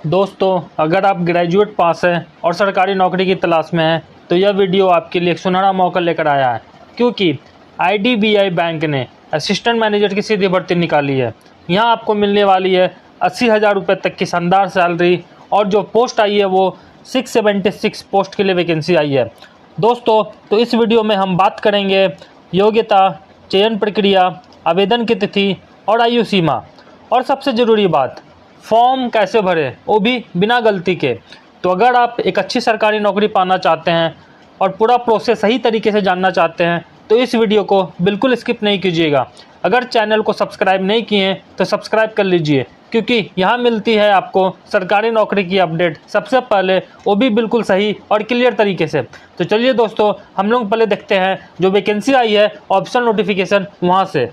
दोस्तों, अगर आप ग्रेजुएट पास हैं और सरकारी नौकरी की तलाश में हैं तो यह वीडियो आपके लिए एक सुनहरा मौका लेकर आया है, क्योंकि आईडीबीआई बैंक ने असिस्टेंट मैनेजर की सीधी भर्ती निकाली है। यहाँ आपको मिलने वाली है 80,000 रुपये तक की शानदार सैलरी, और जो पोस्ट आई है वो 676 पोस्ट के लिए वैकेंसी आई है। दोस्तों, तो इस वीडियो में हम बात करेंगे योग्यता, चयन प्रक्रिया, आवेदन की तिथि और आयु सीमा, और सबसे ज़रूरी बात, फॉर्म कैसे भरें, वो भी बिना गलती के। तो अगर आप एक अच्छी सरकारी नौकरी पाना चाहते हैं और पूरा प्रोसेस सही तरीके से जानना चाहते हैं तो इस वीडियो को बिल्कुल स्किप नहीं कीजिएगा। अगर चैनल को सब्सक्राइब नहीं किए हैं तो सब्सक्राइब कर लीजिए, क्योंकि यहाँ मिलती है आपको सरकारी नौकरी की अपडेट सबसे पहले, वो भी बिल्कुल सही और क्लियर तरीके से। तो चलिए दोस्तों, हम लोग पहले देखते हैं जो वैकेंसी आई है ऑप्शन नोटिफिकेशन वहाँ से।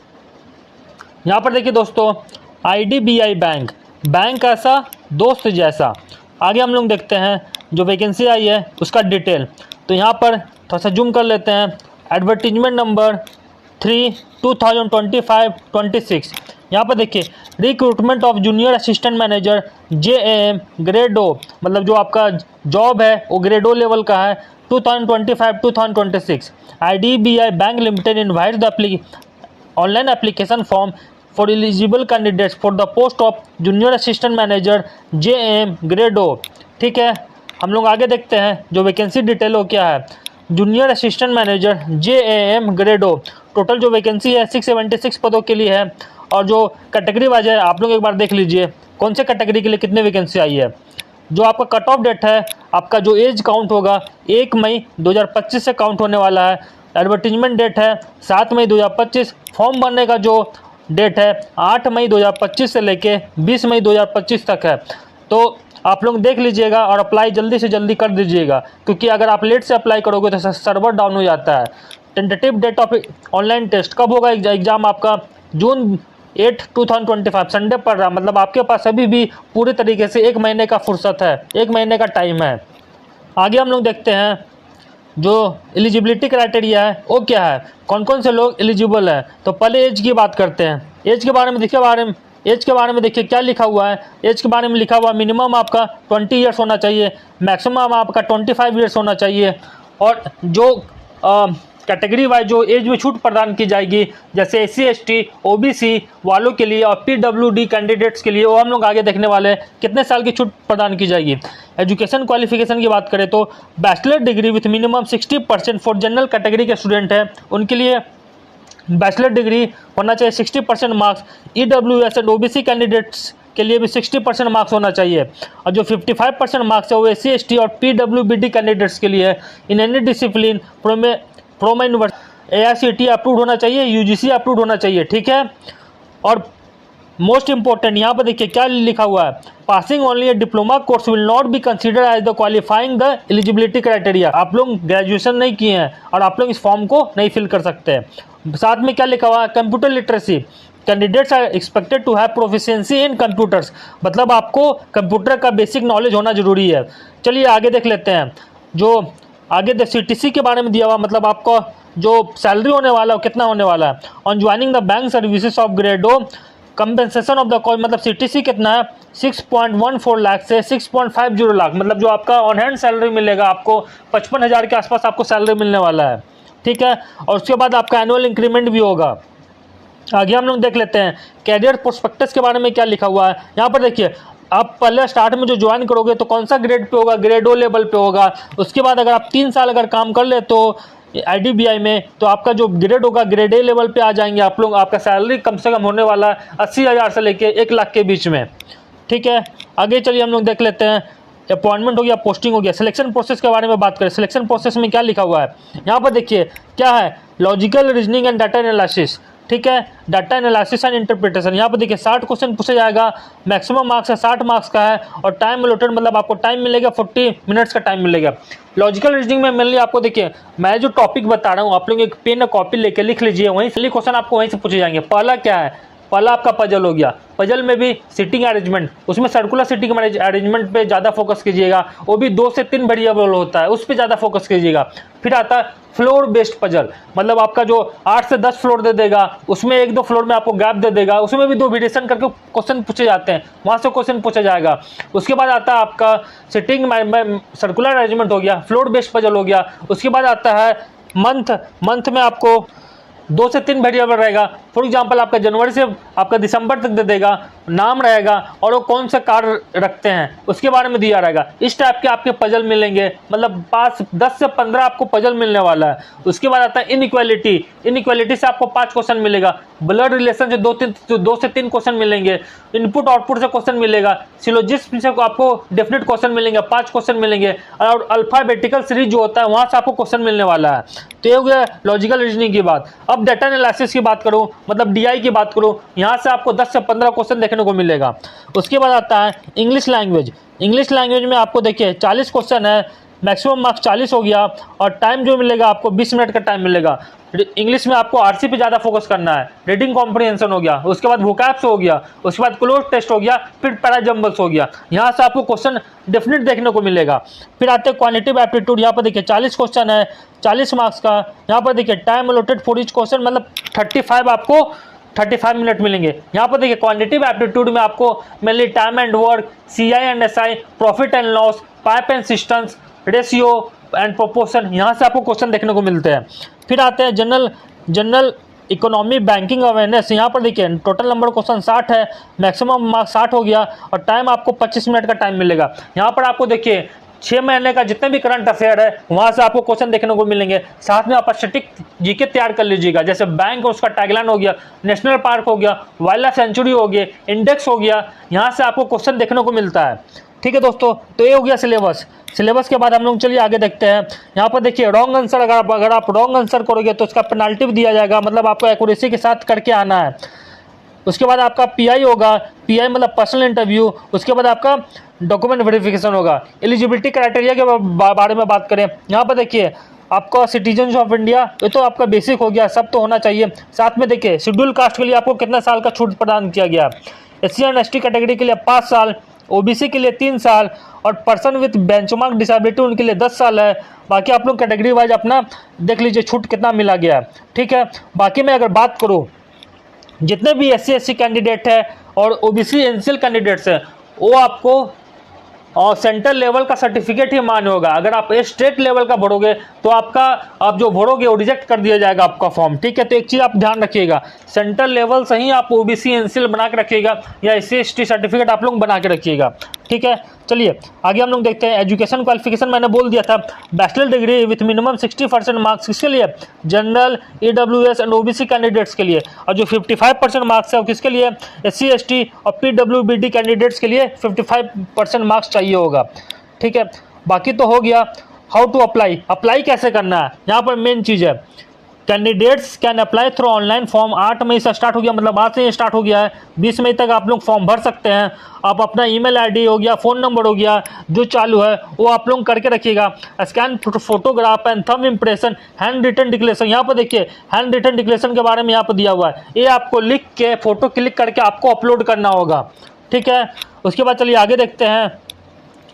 यहाँ पर देखिए दोस्तों, आईडीबीआई बैंक, बैंक ऐसा दोस्त जैसा। आगे हम लोग देखते हैं जो वैकेंसी आई है उसका डिटेल। तो यहाँ पर थोड़ा सा जूम कर लेते हैं। Advertisement number 3/2025-26। यहाँ पर देखिए, recruitment of junior assistant manager JAM grade O, मतलब जो आपका जॉब है वो ग्रेड ओ लेवल का है। 2025-2026 IDBI bank limited invites the online application form for eligible candidates for the post of junior assistant manager JAM grade O. ठीक है, हम लोग आगे देखते हैं जो वैकेंसी डिटेल हो क्या है। Junior assistant manager JAM grade O, total जो वैकेंसी है 676 पदों के लिए है। और जो कैटेगरी वाइज है आप लोग एक बार देख लीजिए कौन से कैटेगरी के लिए कितने वैकेंसी आई है। जो आपका कट ऑफ डेट है, आपका जो एज काउंट होगा 1 मई 2025 से काउंट होने वाला है। एडवर्टीजमेंट डेट है 7 मई 2025। फॉर्म भरने का जो डेट है 8 मई 2025 से लेके 20 मई 2025 तक है। तो आप लोग देख लीजिएगा और अप्लाई जल्दी से जल्दी कर दीजिएगा, क्योंकि अगर आप लेट से अप्लाई करोगे तो सर्वर डाउन हो जाता है। Tentative date of online test कब होगा एग्ज़ाम आपका? जून 8, 2025 संडे पड़ रहा, मतलब आपके पास अभी भी पूरे तरीके से 1 महीने का फुर्सत है, 1 महीने का टाइम है। आगे हम लोग देखते हैं जो एलिजिबिलिटी क्राइटेरिया है वो क्या है, कौन कौन से लोग एलिजिबल हैं। तो पहले एज की बात करते हैं। एज के बारे में देखिए क्या लिखा हुआ है। एज के बारे में लिखा हुआ मिनिमम आपका 20 ईयर्स होना चाहिए, मैक्सिमम आपका 25 ईयर्स होना चाहिए। और जो कैटेगरी वाइज जो एज में छूट प्रदान की जाएगी, जैसे SC ST OBC वालों के लिए और PWD कैंडिडेट्स के लिए, वो हम लोग आगे देखने वाले हैं कितने साल की छूट प्रदान की जाएगी। एजुकेशन क्वालिफिकेशन की बात करें तो bachelor degree with minimum 60% for general category के स्टूडेंट हैं, उनके लिए बैचलर डिग्री होना चाहिए। 60% marks EWS and OBC candidates के लिए भी 60% मार्क्स होना चाहिए। और जो 55% मार्क्स है वो SC ST और PWBD कैंडिडेट्स के लिए है। इन एनी डिसिप्लिन प्रोमा यूनिवर्सिटी AICTE अप्रूव होना चाहिए, UGC अप्रूव होना चाहिए। ठीक है, और मोस्ट इंपॉर्टेंट यहाँ पर देखिए क्या लिखा हुआ है, passing only a diploma course will not be consider as the qualifying the eligibility criteria. आप लोग ग्रेजुएशन नहीं किए हैं और आप लोग इस फॉर्म को नहीं फिल कर सकते हैं। साथ में क्या लिखा हुआ है, computer literacy, candidates are expected to have proficiency in computers, मतलब आपको कंप्यूटर का बेसिक नॉलेज होना जरूरी है। चलिए आगे देख लेते हैं। जो आगे CTC के बारे में दिया हुआ, मतलब आपका जो सैलरी होने वाला है कितना होने वाला है। On joining the bank services of grade O, compensation of the cost, मतलब CTC कितना है 6.14 लाख से 6.50 लाख, मतलब जो आपका ऑन हैंड सैलरी मिलेगा आपको 55,000 के आसपास आपको सैलरी मिलने वाला है। ठीक है, और उसके बाद आपका एनुअल इंक्रीमेंट भी होगा। आगे हम लोग देख लेते हैं कैरियर प्रोस्पेक्टस के बारे में क्या लिखा हुआ है। यहाँ पर देखिए, आप पहले स्टार्ट में जो ज्वाइन करोगे तो कौन सा ग्रेड पे होगा, ग्रेड ओ लेवल पे होगा। उसके बाद अगर आप 3 साल अगर काम कर ले तो आईडीबीआई में, तो आपका जो ग्रेड होगा ग्रेड ए लेवल पे आ जाएंगे आप लोग। आपका सैलरी कम से कम होने वाला है 80,000 से लेके 1 लाख के बीच में। ठीक है, आगे चलिए हम लोग देख लेते हैं। अपॉइंटमेंट हो गया, पोस्टिंग हो गया। सिलेक्शन प्रोसेस के बारे में बात करें, सिलेक्शन प्रोसेस में क्या लिखा हुआ है यहाँ पर देखिए क्या है, logical reasoning and data analysis. ठीक है, डाटा एनालिसिस एंड इंटरप्रिटेशन। यहाँ पर देखिए 60 क्वेश्चन पूछा जाएगा, मैक्सिमम मार्क्स है 60 मार्क्स का है, और टाइम अलोटेड मतलब आपको टाइम मिलेगा 40 मिनट्स का टाइम मिलेगा। लॉजिकल रीजनिंग में मेनली आपको देखिए, मैं जो टॉपिक बता रहा हूँ आप लोग एक पेन और कॉपी लेके लिख लीजिए, वहीं से क्वेश्चन आपको वहीं से पूछे जाएंगे। पहला क्या है, पहला आपका पजल हो गया, पजल में भी सीटिंग अरेंजमेंट, उसमें सर्कुलर सीटिंग अरेंजमेंट पे ज़्यादा फोकस कीजिएगा, वो भी 2 से 3 वेरिएबल होता है, उस पर ज़्यादा फोकस कीजिएगा। फिर आता है फ्लोर बेस्ड पजल, मतलब आपका जो 8 से 10 फ्लोर दे देगा, उसमें 1-2 फ्लोर में आपको गैप दे देगा, उसमें भी 2 वेरिएशन करके क्वेश्चन पूछे जाते हैं, वहाँ से क्वेश्चन पूछा जाएगा। उसके बाद आता है आपका सिटिंग सर्कुलर अरेंजमेंट हो गया, फ्लोर बेस्ड पजल हो गया। उसके बाद आता है मंथ में आपको 2 से 3 वेरिएबल रहेगा। फॉर एग्जांपल आपका जनवरी से आपका दिसंबर तक दे देगा, नाम रहेगा और वो कौन सा कार रखते हैं उसके बारे में दिया रहेगा। इस टाइप के आपके पजल मिलेंगे, मतलब 10 से 15 आपको पजल मिलने वाला है। उसके बाद आता है इनइक्वालिटी से आपको 5 क्वेश्चन मिलेगा। ब्लड रिलेशन से 2 से 3 क्वेश्चन मिलेंगे। इनपुट आउटपुट से क्वेश्चन मिलेगा। सिलोजिज्म से आपको डेफिनेट क्वेश्चन मिलेंगे, 5 क्वेश्चन मिलेंगे। और अल्फाबेटिकल सीरीज जो होता है वहां से आपको क्वेश्चन मिलने वाला है। तो ये हो गया लॉजिकल रीजनिंग की बात। अब डाटा एनालिसिस की बात करूं, मतलब डीआई की बात करूं, यहाँ से आपको 10 से 15 क्वेश्चन देखने को मिलेगा। उसके बाद आता है इंग्लिश लैंग्वेज में आपको देखिए 40 क्वेश्चन है, मैक्सिमम मार्क्स 40 हो गया और टाइम जो मिलेगा आपको 20 मिनट का टाइम मिलेगा। इंग्लिश में आपको आरसी पे ज़्यादा फोकस करना है। रीडिंग कॉम्प्रिहेंशन हो गया, उसके बाद वोकैब्स हो गया, उसके बाद क्लोज टेस्ट हो गया, फिर पैराजम्बल्स हो गया। यहाँ से आपको क्वेश्चन डेफिनेट देखने को मिलेगा। फिर आते हैं क्वांटिटेटिव एप्टीट्यूड, यहाँ पर देखिए 40 क्वेश्चन है, 40 मार्क्स का। यहाँ पर देखिए time allotted for each question, मतलब 35 मिनट मिलेंगे। यहाँ पर देखिए क्वांटिटेटिव एप्टीट्यूड में आपको mainly time and work, CI and SI, profit and loss, pipe and systems, ratio and proportion, यहाँ से आपको क्वेश्चन देखने को मिलते हैं। फिर आते हैं जनरल इकोनॉमी बैंकिंग अवेयरनेस। यहाँ पर देखिए टोटल नंबर क्वेश्चन 60 है, मैक्सिमम मार्क्स 60 हो गया और टाइम आपको 25 मिनट का टाइम मिलेगा। यहाँ पर आपको देखिए 6 महीने का जितने भी करंट अफेयर है वहाँ से आपको क्वेश्चन देखने को मिलेंगे। साथ में आप स्टैटिक जीके तैयार कर लीजिएगा, जैसे बैंक उसका टैगलाइन हो गया, नेशनल पार्क हो गया, वाइल्ड लाइफ सेंचुरी हो गया, इंडेक्स हो गया, यहाँ से आपको क्वेश्चन देखने को मिलता है। ठीक है दोस्तों, तो ये हो गया सिलेबस के बाद हम लोग चलिए आगे देखते हैं। यहाँ पर देखिए रॉन्ग आंसर, अगर आप रॉन्ग आंसर करोगे तो उसका पेनाल्टी भी दिया जाएगा, मतलब आपको एक्यूरेसी के साथ करके आना है। उसके बाद आपका पीआई होगा, पीआई मतलब पर्सनल इंटरव्यू। उसके बाद आपका डॉक्यूमेंट वेरिफिकेशन होगा। एलिजिबिलिटी क्राइटेरिया के बारे में बात करें, यहाँ पर देखिए आपका सिटीजन ऑफ इंडिया, ये तो आपका बेसिक हो गया, सब तो होना चाहिए। साथ में देखिए शेड्यूल कास्ट के लिए आपको कितना साल का छूट प्रदान किया गया। एससी एंड एसटी कैटेगरी के लिए 5 साल, ओबीसी के लिए 3 साल और पर्सन विथ बेंचमार्क डिसेबिलिटी उनके लिए 10 साल है। बाकी आप लोग कैटेगरी वाइज अपना देख लीजिए छूट कितना मिला गया है। ठीक है, बाकी मैं अगर बात करूँ, जितने भी एससी एससी कैंडिडेट है और ओबीसी एनसीएल कैंडिडेट्स हैं वो आपको और सेंट्रल लेवल का सर्टिफिकेट ही मान्य होगा। अगर आप स्टेट लेवल का भरोगे तो आप जो भरोगे वो रिजेक्ट कर दिया जाएगा आपका फॉर्म। ठीक है, तो एक चीज़ आप ध्यान रखिएगा, सेंट्रल लेवल से ही आप ओबीसी एनसीएल बना के रखिएगा या एससी एसटी सर्टिफिकेट आप लोग बना के रखिएगा। ठीक है, चलिए आगे हम लोग देखते हैं। एजुकेशन क्वालिफिकेशन मैंने बोल दिया था, bachelor degree with minimum 60% marks किसके लिए, general, EWS and OBC candidates के लिए। और जो 55% मार्क्स है वो किसके लिए, एससी एसटी और पीडब्ल्यूबीडी कैंडिडेट्स के लिए 55% मार्क्स चाहिए होगा। ठीक है, बाकी तो हो गया। हाउ टू अप्लाई कैसे करना है, यहाँ पर मेन चीज़ है candidates can apply through online form. 8 मई से स्टार्ट हो गया, मतलब आज से ये स्टार्ट हो गया है। 20 मई तक आप लोग फॉर्म भर सकते हैं। आप अपना ईमेल आईडी हो गया, फ़ोन नंबर हो गया, जो चालू है वो आप लोग करके रखिएगा। Scan photograph and thumb impression, handwritten declaration. यहाँ पर देखिए हैंड रिटन डिक्लेरेशन के बारे में यहाँ पर दिया हुआ है, ये आपको लिख के फोटो क्लिक करके आपको अपलोड करना होगा। ठीक है, उसके बाद चलिए आगे देखते हैं।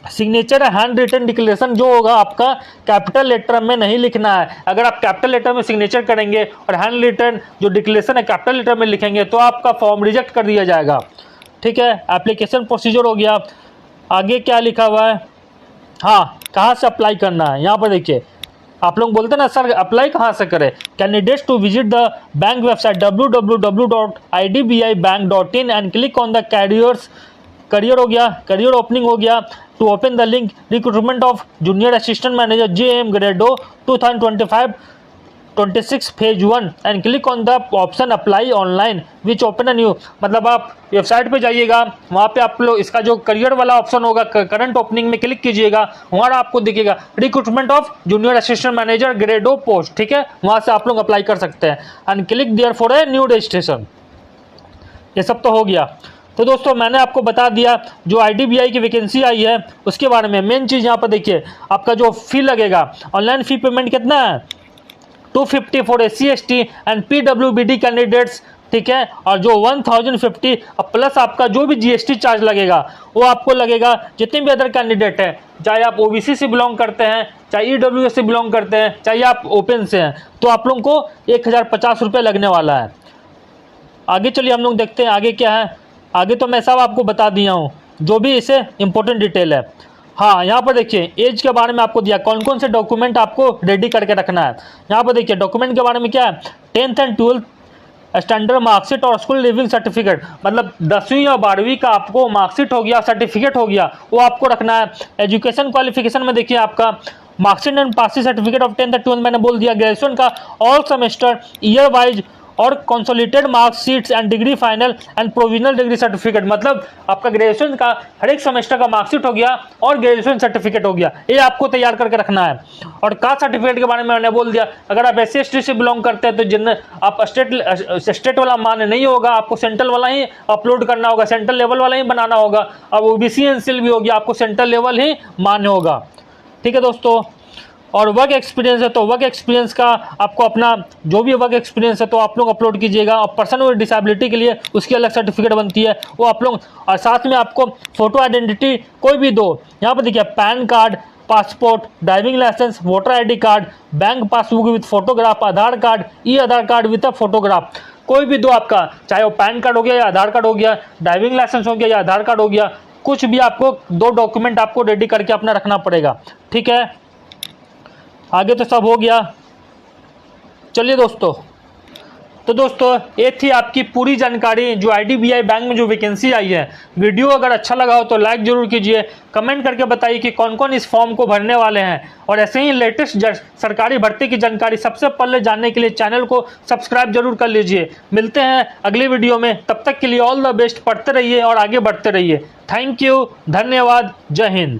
सिग्नेचर हैंड रिटन डिक्लेरेशन जो होगा आपका कैपिटल लेटर में नहीं लिखना है। अगर आप कैपिटल लेटर में सिग्नेचर करेंगे और हैंड रिटन जो डिक्लेरेशन है कैपिटल लेटर में लिखेंगे तो आपका फॉर्म रिजेक्ट कर दिया जाएगा। ठीक है, एप्लीकेशन प्रोसीजर हो गया। आगे क्या लिखा हुआ है, हाँ कहाँ से अप्लाई करना है, यहाँ पर देखिए आप लोग बोलते हैं ना सर अप्लाई कहाँ से करें। Candidates to visit the bank website www.idbibank.in and click on the career हो गया, करियर ओपनिंग हो गया। To open the link recruitment of junior assistant manager JM grade O 2025-26 phase 1 and click on the option apply online which open a new. मतलब आप website पे जाइएगा, वहाँ पे आप लोग इसका जो करियर वाला ऑप्शन होगा करंट ओपनिंग में क्लिक कीजिएगा, वहाँ आपको दिखेगा recruitment of junior assistant manager grade O post. ठीक है, वहाँ से आप लोग अप्लाई कर सकते हैं and click there for a new registration. ये सब तो हो गया। तो दोस्तों मैंने आपको बता दिया जो IDBI की वैकेंसी आई है उसके बारे में। मेन चीज़ यहाँ पर देखिए आपका जो फी लगेगा, ऑनलाइन फ़ी पेमेंट कितना है 250 for SC ST and PWBD candidates, ठीक है। और जो 1050 प्लस आपका जो भी GST चार्ज लगेगा वो आपको लगेगा जितने भी अदर कैंडिडेट हैं, चाहे आप OBC से बिलोंग करते हैं, चाहे EWS से बिलोंग करते हैं, चाहे आप ओपन से हैं, तो आप लोगों को 1050 रुपये लगने वाला है। आगे चलिए हम लोग देखते हैं आगे क्या है। आगे तो मैं सब आपको बता दिया हूँ जो भी इसे इंपॉर्टेंट डिटेल है। हाँ, यहाँ पर देखिए एज के बारे में आपको दिया, कौन कौन से डॉक्यूमेंट आपको रेडी करके रखना है। यहाँ पर देखिए डॉक्यूमेंट के बारे में क्या है, 10th and 12th standard marksheet और स्कूल लिविंग सर्टिफिकेट, मतलब 10वीं या 12वीं का आपको मार्कशीट हो गया, सर्टिफिकेट हो गया, वो आपको रखना है। एजुकेशन क्वालिफिकेशन में देखिए आपका marksheet and passing certificate of 10th 12th मैंने बोल दिया। ग्रेजुएशन का ऑल सेमेस्टर ईयर वाइज और consolidated marksheets and degree final and provisional degree certificate, मतलब आपका ग्रेजुएशन का हर एक सेमेस्टर का मार्कशीट हो गया और ग्रेजुएशन सर्टिफिकेट हो गया, ये आपको तैयार करके रखना है। और कास्ट सर्टिफिकेट के बारे में मैंने बोल दिया, अगर आप SC/ST से बिलोंग करते हैं तो जिन आप स्टेट वाला मान्य नहीं होगा, आपको सेंट्रल वाला ही अपलोड करना होगा, सेंट्रल लेवल वाला ही बनाना होगा। अब OBC NCL भी होगी, आपको सेंट्रल लेवल ही मान्य होगा, ठीक है दोस्तों। और वर्क एक्सपीरियंस है तो वर्क एक्सपीरियंस का आपको अपना जो भी वर्क एक्सपीरियंस है तो आप लोग अपलोड कीजिएगा। और पर्सन विद डिसेबिलिटी के लिए उसकी अलग सर्टिफिकेट बनती है, वो आप लोग। और साथ में आपको फोटो आइडेंटिटी कोई भी दो, यहाँ पर देखिए PAN card, passport, driving licence, voter ID card, bank passbook with photograph, Aadhaar card, Aadhaar card with a photograph, कोई भी दो आपका, चाहे वो पैन कार्ड हो गया या आधार कार्ड हो गया, ड्राइविंग लाइसेंस हो गया या आधार कार्ड हो गया, कुछ भी आपको दो डॉक्यूमेंट आपको रेडी करके अपना रखना पड़ेगा, ठीक है। आगे तो सब हो गया। चलिए दोस्तों, तो दोस्तों ये थी आपकी पूरी जानकारी जो IDBI बैंक में जो वैकेंसी आई है। वीडियो अगर अच्छा लगा हो तो लाइक जरूर कीजिए, कमेंट करके बताइए कि कौन कौन इस फॉर्म को भरने वाले हैं। और ऐसे ही लेटेस्ट सरकारी भर्ती की जानकारी सबसे पहले जानने के लिए चैनल को सब्सक्राइब जरूर कर लीजिए। मिलते हैं अगली वीडियो में, तब तक के लिए ऑल द बेस्ट, पढ़ते रहिए और आगे बढ़ते रहिए। थैंक यू, धन्यवाद, जय हिंद।